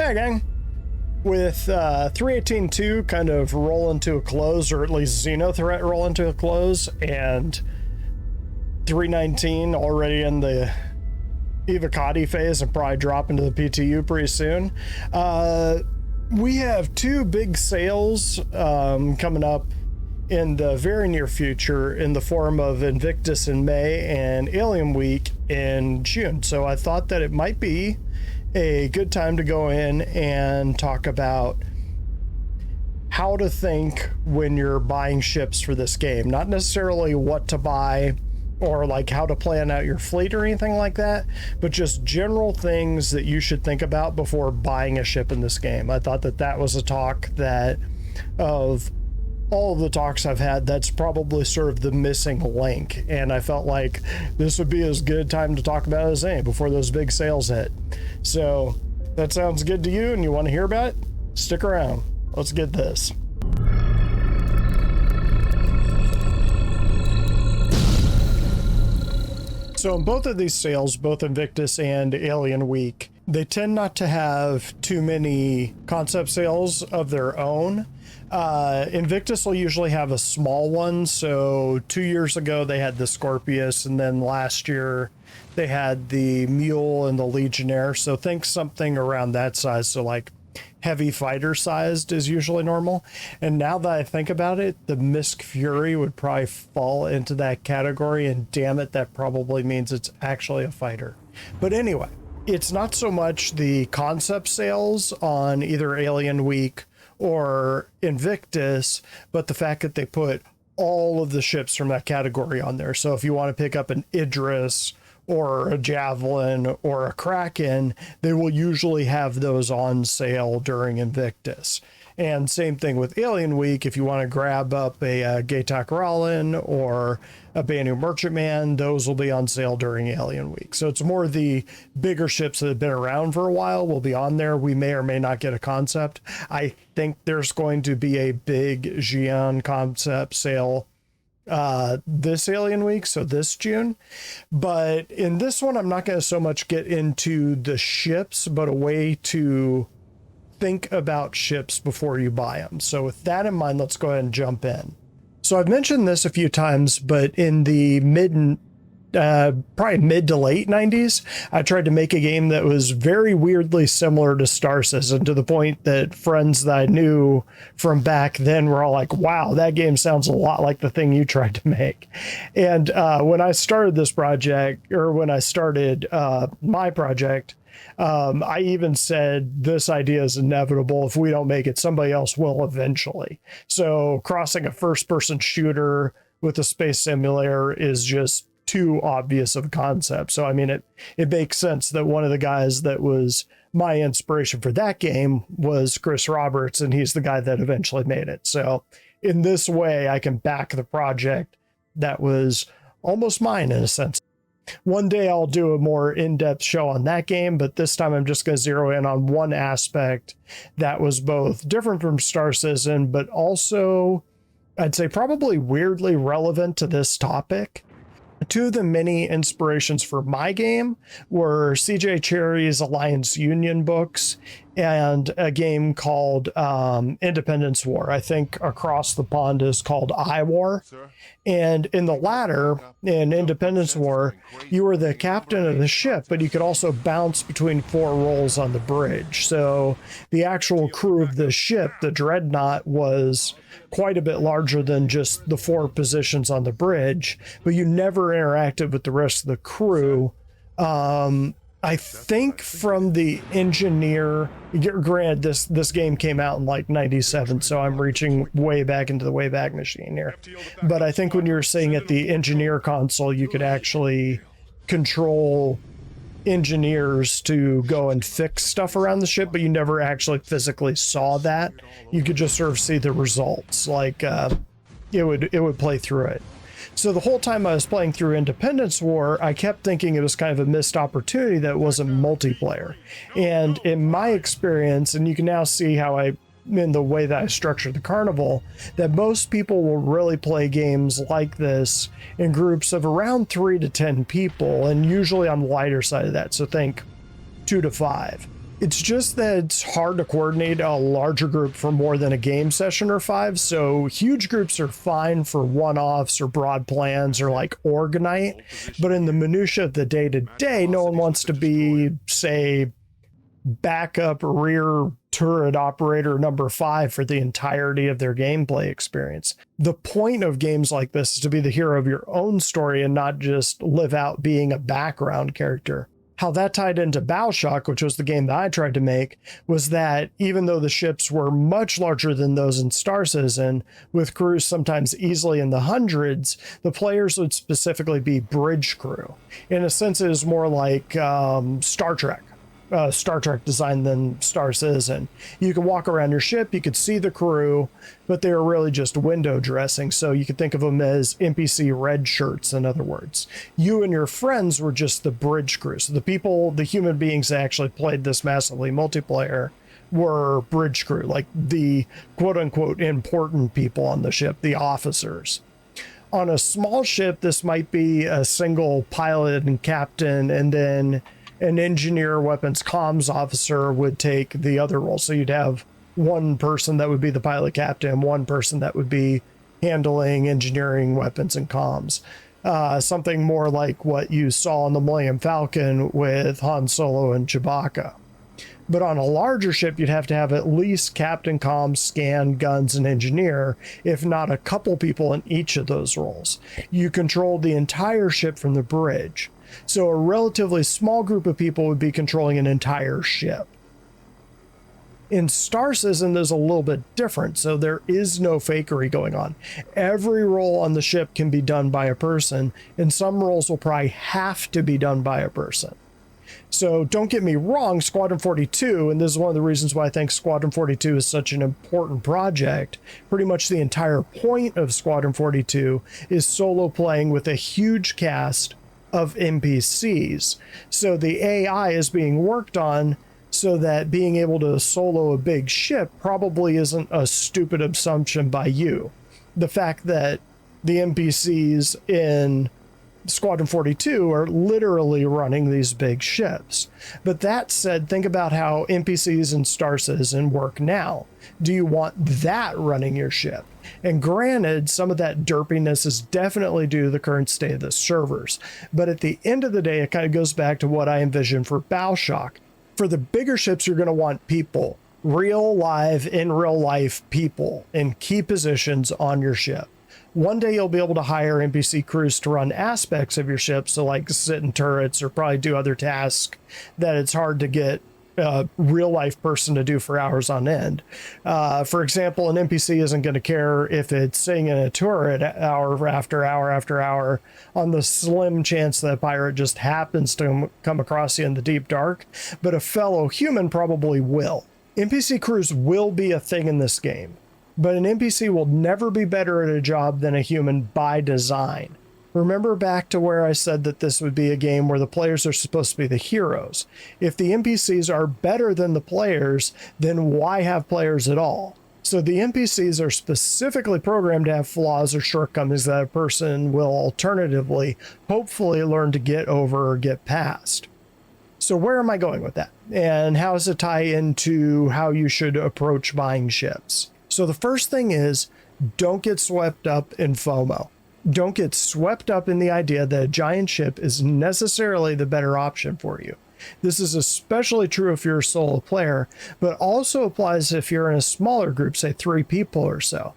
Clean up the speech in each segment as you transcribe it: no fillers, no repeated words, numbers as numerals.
Yeah, gang. With 3.18.2 kind of rolling to a close, or at least Xenothreat rolling to a close, and 3.19 already in the Evocati phase and probably drop into the PTU pretty soon. We have two big sales coming up in the very near future in the form of Invictus in May and Alien Week in June. So I thought that it might be a good time to go in and talk about how to think when you're buying ships for this game. Not necessarily what to buy or like how to plan out your fleet or anything like that, but just general things that you should think about before buying a ship in this game. I thought that that was a talk that, of all of the talks I've had, that's probably sort of the missing link, and I felt like this would be as good time to talk about it as any before those big sales hit. So that sounds good to you and you want to hear about it? Stick around. Let's get this. So in both of these sales, both Invictus and Alien Week, they tend not to have too many concept sales of their own. Invictus will usually have a small one. So 2 years ago, they had the Scorpius, and then last year they had the Mule and the Legionnaire. So think something around that size. So like heavy fighter sized is usually normal. And now that I think about it, the Misk Fury would probably fall into that category, and damn it, that probably means it's actually a fighter. But anyway, it's not so much the concept sales on either Alien Week or Invictus, but the fact that they put all of the ships from that category on there. So if you want to pick up an Idris or a Javelin or a Kraken, they will usually have those on sale during Invictus. And same thing with Alien Week. If you want to grab up a Gaitak Rallin or a Banu Merchantman, those will be on sale during Alien Week. So it's more the bigger ships that have been around for a while will be on there. We may or may not get a concept. I think there's going to be a big Xi'an concept sale this Alien Week, so this June. But in this one, I'm not going to so much get into the ships, but a way to think about ships before you buy them. So with that in mind, let's go ahead and jump in. So I've mentioned this a few times, but in the probably mid to late 90s, I tried to make a game that was very weirdly similar to Star Citizen, to the point that friends that I knew from back then were all like, wow, that game sounds a lot like the thing you tried to make. And when I started this project, or when I started my project, I even said this idea is inevitable. If we don't make it, somebody else will eventually. So crossing a first-person shooter with a space simulator is just too obvious of a concept. So I mean, it makes sense that one of the guys that was my inspiration for that game was Chris Roberts, and he's the guy that eventually made it. So in this way, I can back the project that was almost mine in a sense. One day I'll do a more in-depth show on that game, but this time I'm just going to zero in on one aspect that was both different from Star Citizen, but also, I'd say, probably weirdly relevant to this topic. Two of the many inspirations for my game were CJ Cherry's Alliance Union books and a game called Independence War. I think across the pond is called I War. And in the latter, in Independence War, you were the captain of the ship, but you could also bounce between 4 roles on the bridge. So the actual crew of the ship, the Dreadnought, was quite a bit larger than just the 4 positions on the bridge, but you never interacted with the rest of the crew. I think from the engineer, granted this game came out in like 97, so I'm reaching way back into the Wayback Machine here. But I think when you were saying at the engineer console, you could actually control engineers to go and fix stuff around the ship, but you never actually physically saw that. You could just sort of see the results, like it would play through it. So the whole time I was playing through Independence War, I kept thinking it was kind of a missed opportunity that it wasn't multiplayer. And in my experience, and you can now see how in the way that I structured the carnival, that most people will really play games like this in groups of around 3 to 10 people, and usually on the lighter side of that. So think 2 to 5. It's just that it's hard to coordinate a larger group for more than a game session or 5. So huge groups are fine for one-offs or broad plans or like Orgonite. But in the minutia of the day-to-day, no one wants to be, say, backup rear turret operator number 5 for the entirety of their gameplay experience. The point of games like this is to be the hero of your own story and not just live out being a background character. How that tied into Bioshock, which was the game that I tried to make, was that even though the ships were much larger than those in Star Citizen, with crews sometimes easily in the hundreds, the players would specifically be bridge crew. In a sense, it is more like Star Trek design than Star Citizen. You could walk around your ship, you could see the crew, but they were really just window dressing. So you could think of them as NPC red shirts, in other words. You and your friends were just the bridge crew. So the human beings that actually played this massively multiplayer were bridge crew, like the quote unquote important people on the ship, the officers. On a small ship, this might be a single pilot and captain, and then an engineer weapons comms officer would take the other role. So you'd have one person that would be the pilot captain, one person that would be handling engineering, weapons, and comms. Something more like what you saw on the Millennium Falcon with Han Solo and Chewbacca. But on a larger ship, you'd have to have at least captain, comms, scan, guns, and engineer, if not a couple people in each of those roles. You control the entire ship from the bridge. So a relatively small group of people would be controlling an entire ship. In Star Citizen, there's a little bit different, so there is no fakery going on. Every role on the ship can be done by a person, and some roles will probably have to be done by a person. So don't get me wrong, Squadron 42, and this is one of the reasons why I think Squadron 42 is such an important project, pretty much the entire point of Squadron 42 is solo playing with a huge cast of NPCs. So the AI is being worked on so that being able to solo a big ship probably isn't a stupid assumption by you. The fact that the NPCs in Squadron 42 are literally running these big ships. But that said, think about how NPCs in Star Citizen work now. Do you want that running your ship? And granted, some of that derpiness is definitely due to the current state of the servers. But at the end of the day, it kind of goes back to what I envisioned for Bioshock. For the bigger ships, you're going to want people. Real, live, in real life people in key positions on your ship. One day you'll be able to hire NPC crews to run aspects of your ship, so like sit in turrets or probably do other tasks that it's hard to get a real life person to do for hours on end. For example, an NPC isn't going to care if it's sitting in a turret hour after hour after hour on the slim chance that a pirate just happens to come across you in the deep dark, but a fellow human probably will. NPC crews will be a thing in this game. But an NPC will never be better at a job than a human by design. Remember back to where I said that this would be a game where the players are supposed to be the heroes. If the NPCs are better than the players, then why have players at all? So the NPCs are specifically programmed to have flaws or shortcomings that a person will alternatively, hopefully, learn to get over or get past. So where am I going with that? And how does it tie into how you should approach buying ships? So the first thing is, don't get swept up in FOMO. Don't get swept up in the idea that a giant ship is necessarily the better option for you. This is especially true if you're a solo player, but also applies if you're in a smaller group, say 3 people or so.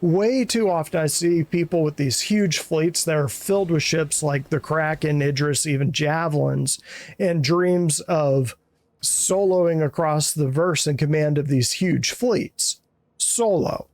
Way too often I see people with these huge fleets that are filled with ships like the Kraken, Idris, even Javelins, and dreams of soloing across the verse in command of these huge fleets. Solo.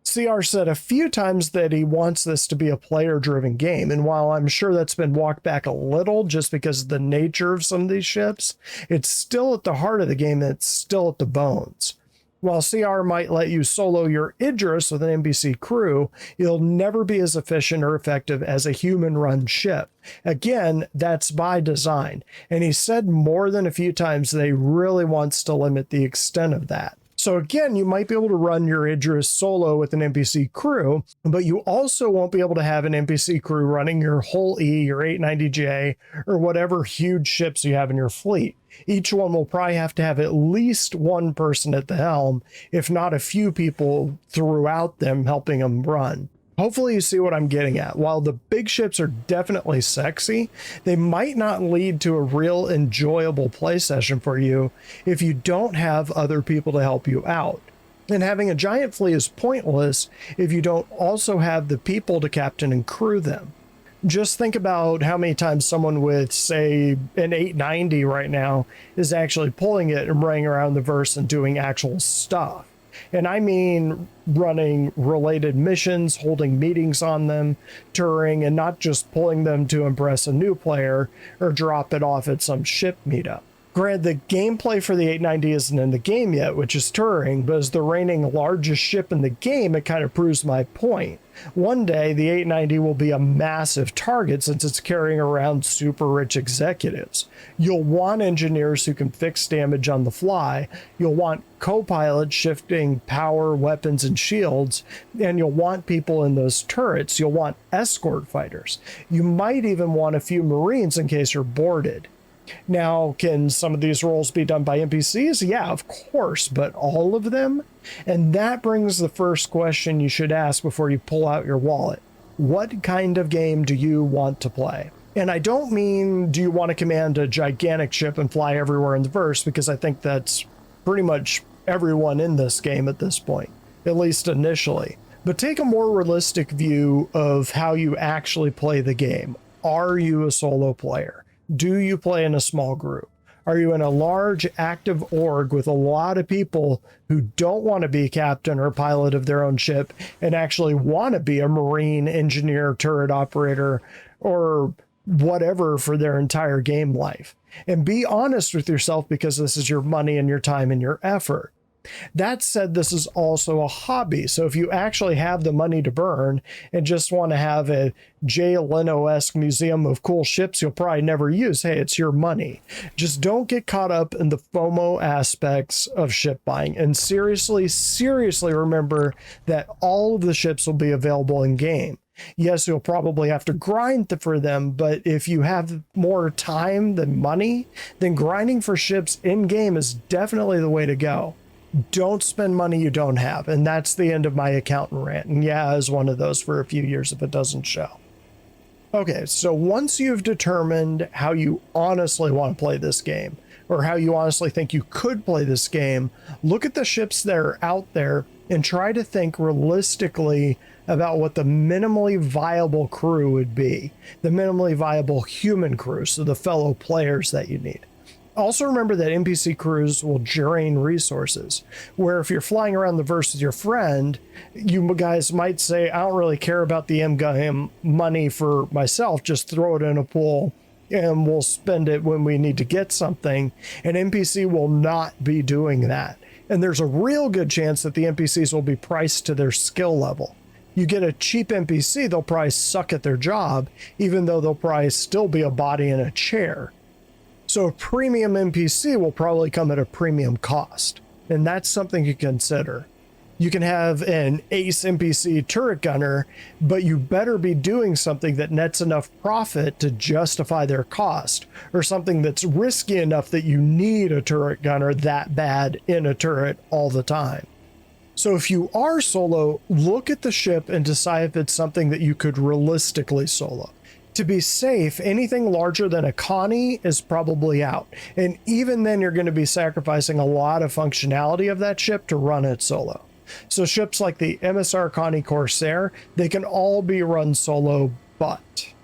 CR said a few times that he wants this to be a player-driven game, and while I'm sure that's been walked back a little just because of the nature of some of these ships, it's still at the heart of the game and it's still at the bones. While CR might let you solo your Idris with an NPC crew, it'll never be as efficient or effective as a human-run ship. Again, that's by design, and he said more than a few times that he really wants to limit the extent of that. So again, you might be able to run your Idris solo with an NPC crew, but you also won't be able to have an NPC crew running your Hull E, your 890J, or whatever huge ships you have in your fleet. Each one will probably have to have at least one person at the helm, if not a few people throughout them helping them run. Hopefully you see what I'm getting at. While the big ships are definitely sexy, they might not lead to a real enjoyable play session for you if you don't have other people to help you out. And having a giant fleet is pointless if you don't also have the people to captain and crew them. Just think about how many times someone with, say, an 890 right now is actually pulling it and running around the verse and doing actual stuff. And I mean running related missions, holding meetings on them, touring, and not just pulling them to impress a new player or drop it off at some ship meetup. Granted, the gameplay for the 890 isn't in the game yet, which is touring, but as the reigning largest ship in the game, it kind of proves my point. One day, the 890 will be a massive target since it's carrying around super rich executives. You'll want engineers who can fix damage on the fly, you'll want co-pilots shifting power, weapons, and shields, and you'll want people in those turrets. You'll want escort fighters. You might even want a few Marines in case you're boarded. Now, can some of these roles be done by NPCs? Yeah, of course, but all of them? And that brings the first question you should ask before you pull out your wallet. What kind of game do you want to play? And I don't mean, do you want to command a gigantic ship and fly everywhere in the verse, because I think that's pretty much everyone in this game at this point, at least initially. But take a more realistic view of how you actually play the game. Are you a solo player? Do you play in a small group? Are you in a large active org with a lot of people who don't want to be captain or pilot of their own ship and actually want to be a marine, engineer, turret operator, or whatever for their entire game life? And be honest with yourself, because this is your money and your time and your effort. That said, this is also a hobby. So if you actually have the money to burn and just want to have a Jay Leno-esque museum of cool ships you'll probably never use, hey, it's your money. Just don't get caught up in the FOMO aspects of ship buying. And seriously remember that all of the ships will be available in game. Yes, you'll probably have to grind for them, but if you have more time than money, then grinding for ships in game is definitely the way to go. Don't spend money you don't have. And that's the end of my accountant rant. And yeah, I was one of those for a few years if it doesn't show. Okay, so once you've determined how you honestly want to play this game, or how you honestly think you could play this game, look at the ships that are out there and try to think realistically about what the minimally viable crew would be. The minimally viable human crew, so the fellow players that you need. Also remember that NPC crews will drain resources, where if you're flying around the verse with your friend, you guys might say, I don't really care about the M-game money for myself, just throw it in a pool and we'll spend it when we need to get something. An NPC will not be doing that. And there's a real good chance that the NPCs will be priced to their skill level. You get a cheap NPC, they'll probably suck at their job, even though they'll probably still be a body in a chair. So a premium NPC will probably come at a premium cost, and that's something to consider. You can have an ace NPC turret gunner, but you better be doing something that nets enough profit to justify their cost, or something that's risky enough that you need a turret gunner that bad in a turret all the time. So if you are solo, look at the ship and decide if it's something that you could realistically solo. To be safe, anything larger than a Connie is probably out. And even then, you're going to be sacrificing a lot of functionality of that ship to run it solo. So ships like the MSR Connie Corsair, they can all be run solo, but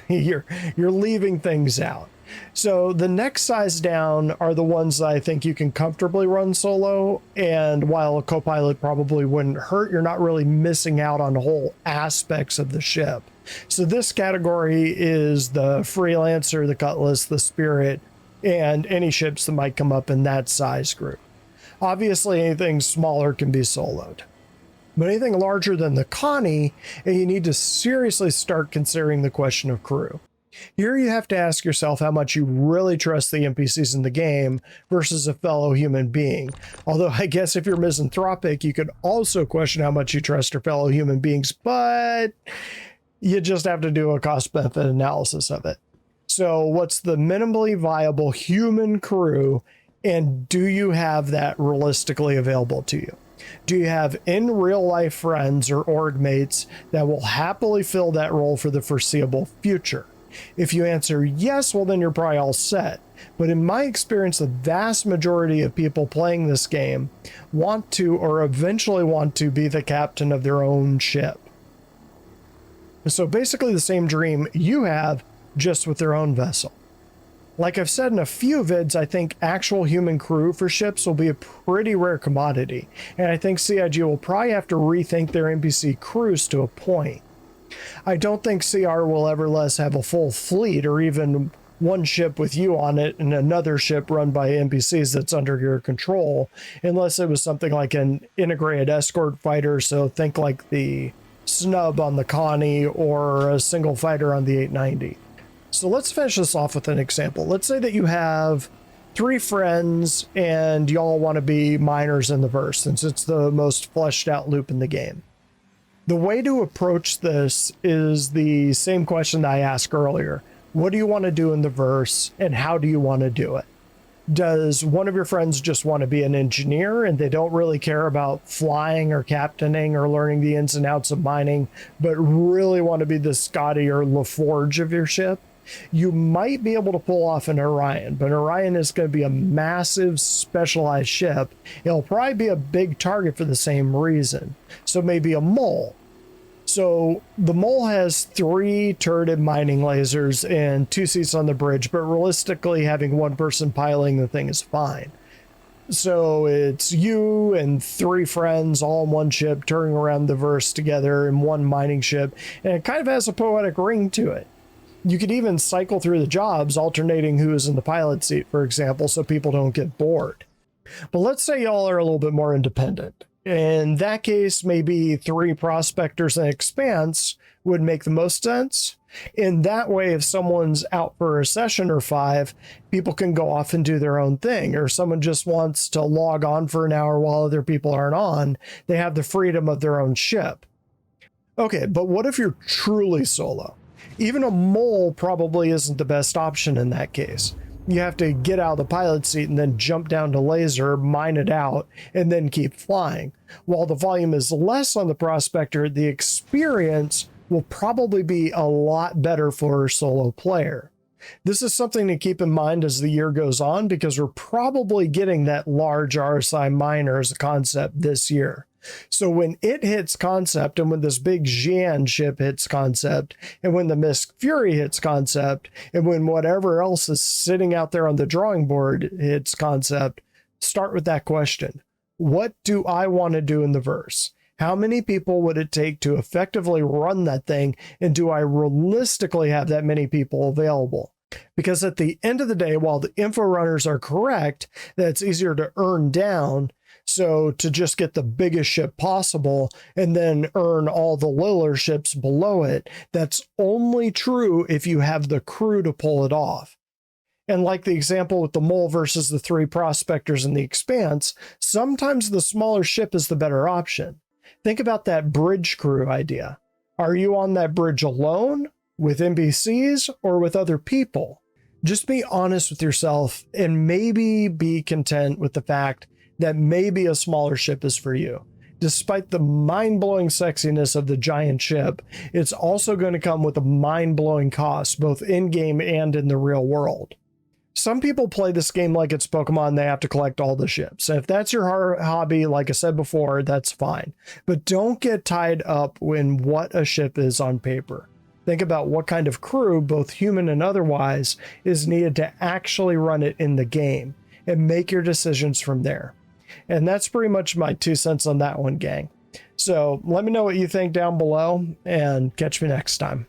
you're leaving things out. So the next size down are the ones that I think you can comfortably run solo, and while a co-pilot probably wouldn't hurt, you're not really missing out on whole aspects of the ship. So this category is the Freelancer, the Cutlass, the Spirit, and any ships that might come up in that size group. Obviously anything smaller can be soloed. But anything larger than the Connie, and you need to seriously start considering the question of crew. Here you have to ask yourself how much you really trust the NPCs in the game versus a fellow human being. Although I guess if you're misanthropic, you could also question how much you trust your fellow human beings, but you just have to do a cost-benefit analysis of it. So what's the minimally viable human crew, and do you have that realistically available to you? Do you have in real life friends or org mates that will happily fill that role for the foreseeable future? If you answer yes, well, then you're probably all set. But in my experience, the vast majority of people playing this game want to, or eventually want to, be the captain of their own ship. So basically the same dream you have, just with their own vessel. Like I've said in a few vids, I think actual human crew for ships will be a pretty rare commodity, and I think CIG will probably have to rethink their NPC crews to a point. I don't think CR will ever let us have a full fleet or even one ship with you on it and another ship run by NPCs that's under your control, unless it was something like an integrated escort fighter, so think like the snub on the Connie or a single fighter on the 890. So let's finish this off with an example. Let's say that you have 3 friends and y'all want to be miners in the verse, since it's the most fleshed out loop in the game. The way to approach this is the same question that I asked earlier. What do you want to do in the verse, and how do you want to do it? Does one of your friends just want to be an engineer and they don't really care about flying or captaining or learning the ins and outs of mining, but really want to be the Scotty or LaForge of your ship? You might be able to pull off an Orion, but Orion is going to be a massive specialized ship. It'll probably be a big target for the same reason. So maybe a mole. So the mole has 3 turreted mining lasers and 2 seats on the bridge, but realistically having one person piloting the thing is fine. So it's you and 3 friends all in one ship touring around the verse together in one mining ship, and it kind of has a poetic ring to it. You could even cycle through the jobs, alternating who is in the pilot seat, for example, so people don't get bored. But let's say y'all are a little bit more independent. In that case, maybe 3 prospectors and expanse would make the most sense. In that way, if someone's out for a session or 5, people can go off and do their own thing. Or someone just wants to log on for an hour while other people aren't on, they have the freedom of their own ship. Okay, but what if you're truly solo? Even a mole probably isn't the best option in that case. You have to get out of the pilot seat and then jump down to laser, mine it out, and then keep flying. While the volume is less on the prospector, the experience will probably be a lot better for a solo player. This is something to keep in mind as the year goes on, because we're probably getting that large RSI miner as a concept this year. So when it hits concept, and when this big Xi'an ship hits concept, and when the Mist Fury hits concept, and when whatever else is sitting out there on the drawing board hits concept, start with that question. What do I want to do in the verse? How many people would it take to effectively run that thing? And do I realistically have that many people available? Because at the end of the day, while the info runners are correct, that it's easier to earn down, so to just get the biggest ship possible and then earn all the littler ships below it, that's only true if you have the crew to pull it off. And like the example with the mole versus the 3 prospectors in the expanse, sometimes the smaller ship is the better option. Think about that bridge crew idea. Are you on that bridge alone, with NPCs, or with other people? Just be honest with yourself and maybe be content with the fact that maybe a smaller ship is for you. Despite the mind-blowing sexiness of the giant ship, it's also going to come with a mind-blowing cost, both in-game and in the real world. Some people play this game like it's Pokemon, they have to collect all the ships. And if that's your hobby, like I said before, that's fine. But don't get tied up in what a ship is on paper. Think about what kind of crew, both human and otherwise, is needed to actually run it in the game, and make your decisions from there. And that's pretty much my 2 cents on that one, gang. So let me know what you think down below, and catch me next time.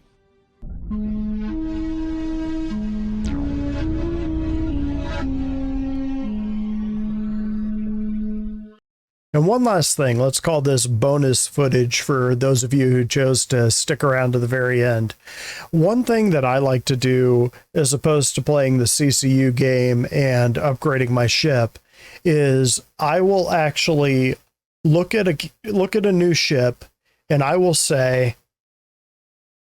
And one last thing, let's call this bonus footage for those of you who chose to stick around to the very end. One thing that I like to do, as opposed to playing the CCU game and upgrading my ship, is I will actually look at a new ship and I will say,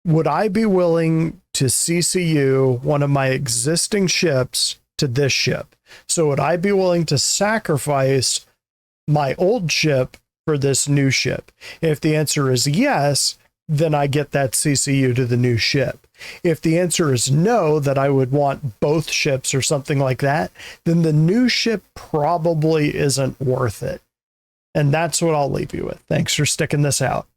would I be willing to CCU one of my existing ships to this ship? So would I be willing to sacrifice my old ship for this new ship? If the answer is yes, then I get that CCU to the new ship. If the answer is no, that I would want both ships or something like that, then the new ship probably isn't worth it. And that's what I'll leave you with. Thanks for sticking this out.